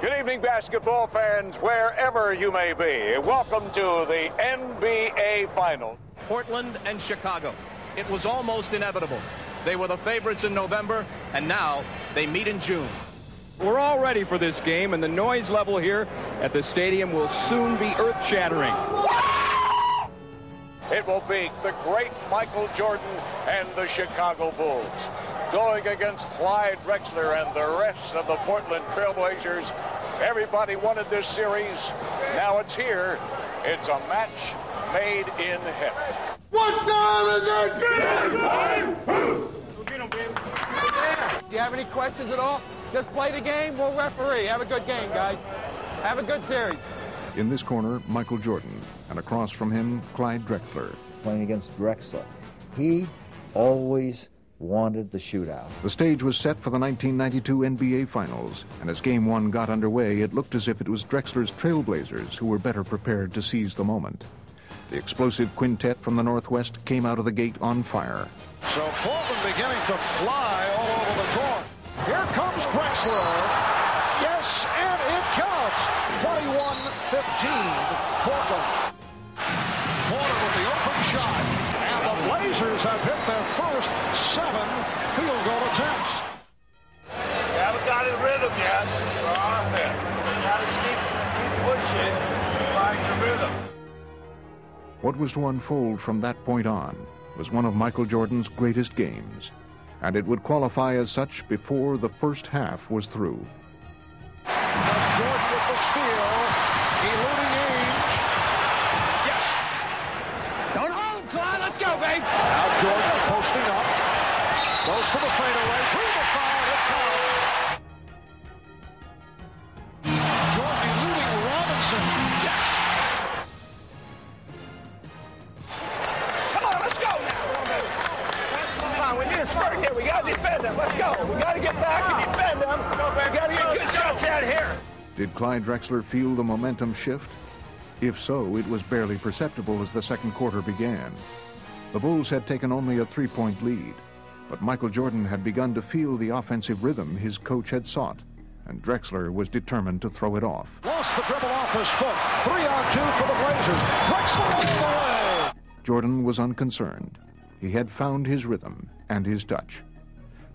Good evening, basketball fans, wherever you may be. Welcome to the NBA Final. Portland and Chicago. It was almost inevitable. They were the favorites in November, and now they meet in June. We're all ready for this game, and the noise level here at the stadium will soon be earth-shattering. It will be the great Michael Jordan and the Chicago Bulls going against Clyde Drexler and the rest of the Portland Trailblazers. Everybody wanted this series. Now it's here. It's a match made in heaven. What time is it? Do you have any questions at all? Just play the game, we'll referee. Have a good game, guys. Have a good series. In this corner, Michael Jordan, and across from him, Clyde Drexler. Playing against Drexler. He always wanted the shootout. The stage was set for the 1992 NBA Finals, and as Game 1 got underway, it looked as if it was Drexler's Trailblazers who were better prepared to seize the moment. The explosive quintet from the Northwest came out of the gate on fire. So Portland beginning to fly all over the court. Here comes Drexler. Yes, and it counts. 21-15, Portland. Porter with the open shot. And the Blazers have hit their first 7 field goal attempts. You haven't got in rhythm yet for offense. You got to keep pushing and find your rhythm. What was to unfold from that point on was one of Michael Jordan's greatest games, and it would qualify as such before the first half was through. That's Jordan with the steal, eluding Ainge. Yes. Don't hold, Clyde. Let's go, babe. Now Jordan posting up. Goes to the fadeaway. Through the foul. It counts. Jordan eluding Robinson. Yes. Come on, let's go now. Come on, we need a spurt here. We got to defend them. Let's go. We got to get back and defend them. We got to get good shots out here. Did Clyde Drexler feel the momentum shift? If so, it was barely perceptible as the second quarter began. The Bulls had taken only a 3-point lead, but Michael Jordan had begun to feel the offensive rhythm his coach had sought, and Drexler was determined to throw it off. Lost the dribble off his foot. 3-on-2 for the Blazers. Drexler all the way. Jordan was unconcerned. He had found his rhythm and his touch.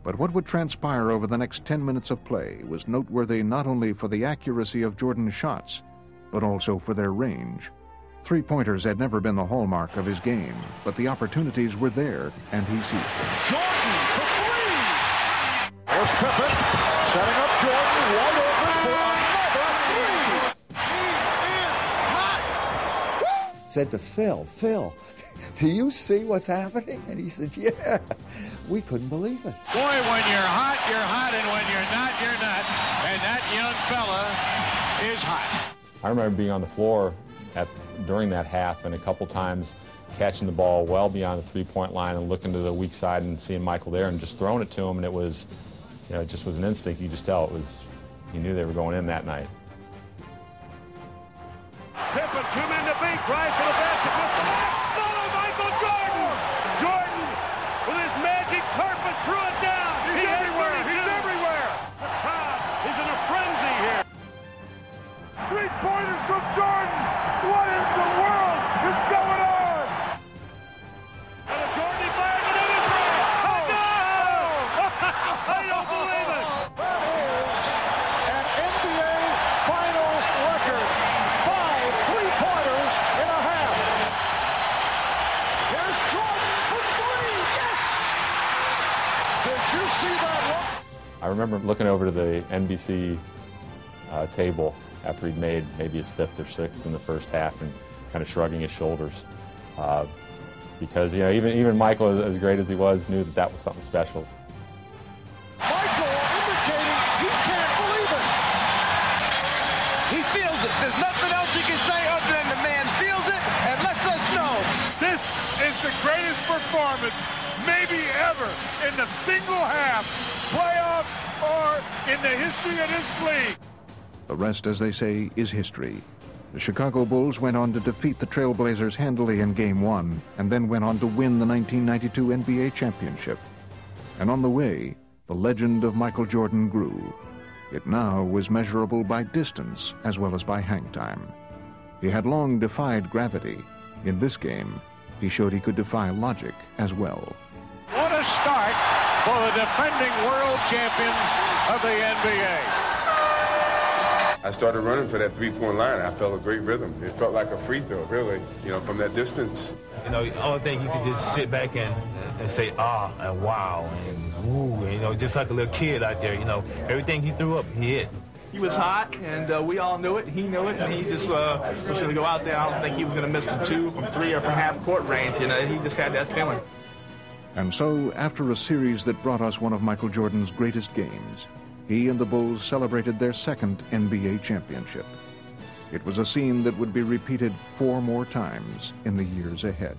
But what would transpire over the next 10 minutes of play was noteworthy not only for the accuracy of Jordan's shots, but also for their range. Three-pointers had never been the hallmark of his game, but the opportunities were there, and he seized them. Jordan for 3. There's Pippen setting up Jordan wide open for another 3. He is hot. Said to Phil, do you see what's happening? And he said, yeah. We couldn't believe it. Boy, when you're hot, and when you're not, you're not. And that young fella is hot. I remember being on the floor during that half and a couple times catching the ball well beyond the three-point line and looking to the weak side and seeing Michael there and just throwing it to him, and it was, it just was an instinct. You just tell you knew they were going in that night. Pippen, 2 men to beat, drive for the basket. Follow Michael Jordan! Jordan with his magic carpet threw it down. He's everywhere. He's everywhere. The crowd is in a frenzy here. 3-pointers from Jordan. What in the world is going on? And a Jordan fired another three. Oh, no! I don't believe it. That is an NBA Finals record. 5 3-pointers in a half. Here's Jordan for 3. Yes! Did you see that look? I remember looking over to the NBC table after he'd made maybe his 5th or 6th in the first half and kind of shrugging his shoulders. Because, even Michael, as great as he was, knew that was something special. Michael indicating he can't believe it. He feels it. There's nothing else he can say other than the man feels it and lets us know. This is the greatest performance maybe ever in the single half, playoff, or in the history of this league. The rest, as they say, is history. The Chicago Bulls went on to defeat the Trailblazers handily in Game 1 and then went on to win the 1992 NBA championship. And on the way, the legend of Michael Jordan grew. It now was measurable by distance as well as by hang time. He had long defied gravity. In this game, he showed he could defy logic as well. What a start for the defending world champions of the NBA. I started running for that three-point line. I felt a great rhythm. It felt like a free throw, really, from that distance. The only thing you could just sit back and say, ah, and wow, and woo, just like a little kid out there, everything he threw up, he hit. He was hot, and we all knew it. He knew it, and he just was going to go out there. I don't think he was going to miss from 2, from 3, or from half-court range. He just had that feeling. And so, after a series that brought us one of Michael Jordan's greatest games, he and the Bulls celebrated their second NBA championship. It was a scene that would be repeated 4 more times in the years ahead.